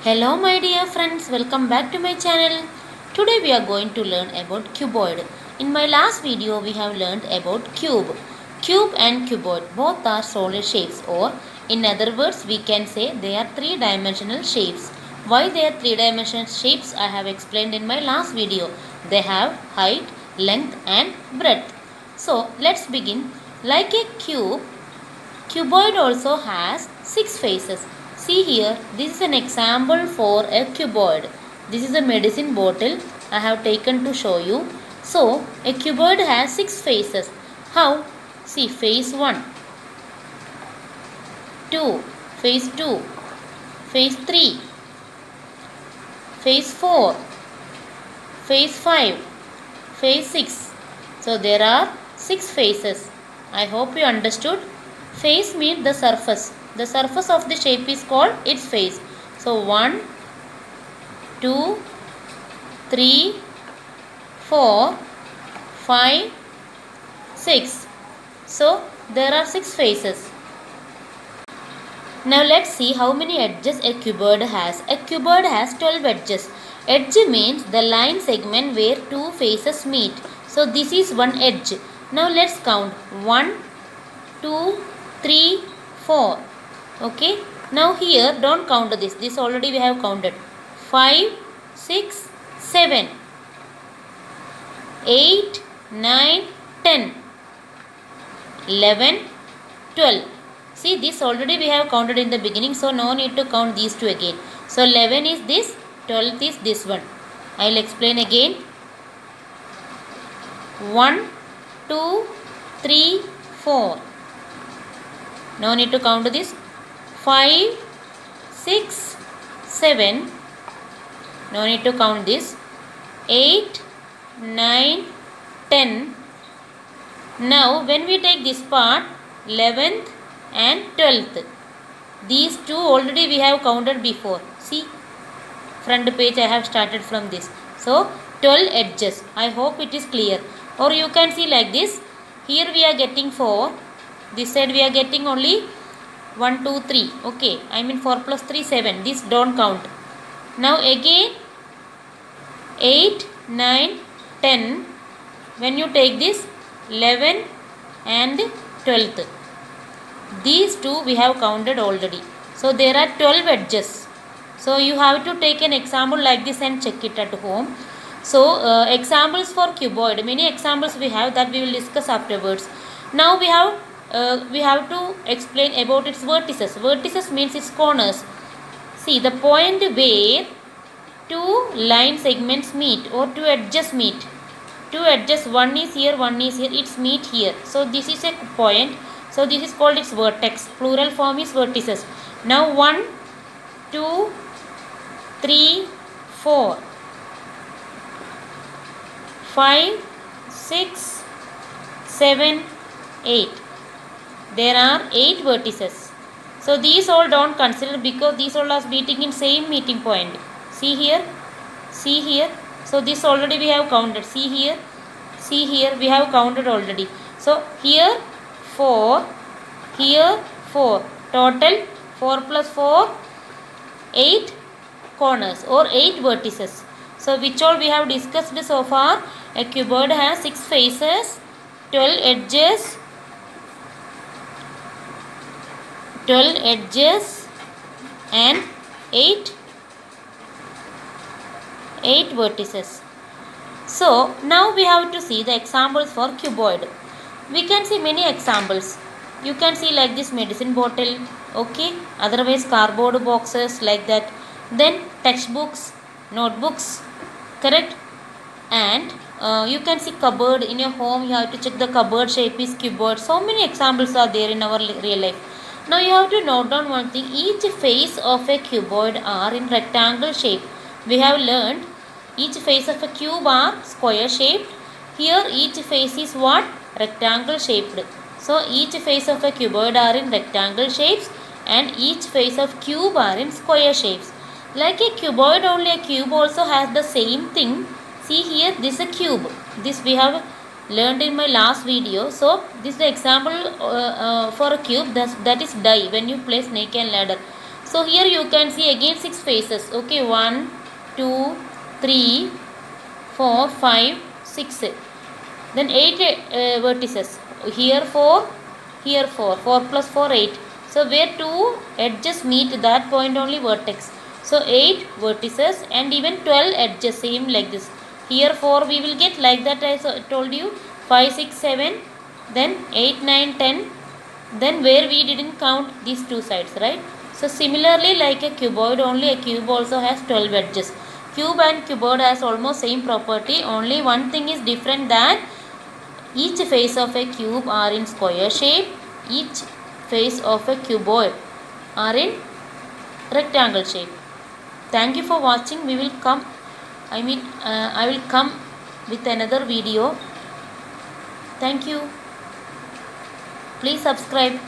Hello my dear friends, welcome back to my channel. Today we are going to learn about cuboid. In my last video we have learned about cube. Cube and cuboid both are solid shapes, or in other words we can say they are three-dimensional shapes. Why they are three-dimensional shapes I have explained in my last video. They have height, length and breadth. So let's begin. Like a cube, cuboid also has 6 faces. See here, this is an example for a cuboid. This is a medicine bottle I have taken to show you. So, a cuboid has 6 faces. How? See, face 1, 2, face 2, face 3, face 4, face 5, face 6. So, there are 6 faces. I hope you understood. Face means the surface. The surface of the shape is called its face. So 1, 2, 3, 4, 5, 6. So there are 6 faces. Now let's see how many edges a cuboid has. A cuboid has 12 edges. Edge means the line segment where two faces meet. So this is one edge. Now let's count. 1, 2, 3, 4. Okay. Now here don't count this. This already we have counted. 5, 6, 7, 8, 9, 10, 11, 12. See, this already we have counted in the beginning. So no need to count these two again. So 11 is this. 12 is this one. I will explain again. 1, 2, 3, 4. No need to count this. 5, 6, 7. No need to count this. 8, 9, 10. Now when we take this part, 11th and 12th. These two already we have counted before. See, front page I have started from this. So 12 edges. I hope it is clear. Or you can see like this. Here we are getting 4. This side we are getting only 1, 2, 3. Okay. I mean 4 plus 3, 7. This don't count. Now again 8, 9, 10. When you take this 11 and 12th. These two we have counted already. So there are 12 edges. So you have to take an example like this and check it at home. So examples for cuboid. Many examples we have that we will discuss afterwards. Now we have to explain about its vertices. Vertices means its corners. See, the point where two line segments meet or two edges meet. Two edges, one is here, one is here. It's meet here. So this is a point. So this is called its vertex. Plural form is vertices. Now 1, 2, 3, 4, 5, 6, 7, 8. There are 8 vertices. So these all don't consider because these all are meeting in same meeting point. See here. See here. So this already we have counted. See here. See here. We have counted already. So here 4. Here 4. Total 4 plus 4. 8 corners or 8 vertices. So which all we have discussed so far. A cuboid has 6 faces, 12 edges, 12 edges and 8 vertices. So now we have to see the examples for cuboid. We can see many examples. You can see like this medicine bottle, okay, otherwise cardboard boxes like that. Then textbooks, notebooks, correct? And you can see cupboard in your home. You have to check the cupboard shape is cuboid. So many examples are there in our real life. Now you have to note down one thing. Each face of a cuboid are in rectangle shape. We have learned each face of a cube are square shaped. Here each face is what? Rectangle shaped. So each face of a cuboid are in rectangle shapes and each face of cube are in square shapes. Like a cuboid, only a cube also has the same thing. See here, this is a cube. This we have learned in my last video. So this is the example for a cube that is die when you play snake and ladder. So here you can see again 6 faces. Okay, 1 2 3 4 5 6. Then 8 vertices. Here 4, here 4. 4 plus 4 8. So where 2 edges meet, that point only vertex. So 8 vertices and even 12 edges, same like this. Here 4 we will get like that I told you. 5 6 7, then 8 9 10. Then where we didn't count these two sides, right? So similarly, like a cuboid, only a cube also has 12 edges. Cube and cuboid has almost same property. Only one thing is different, that each face of a cube are in square shape. Each face of a cuboid are in rectangle shape. Thank you for watching. We will come, I will come with another video. Thank you. Please subscribe.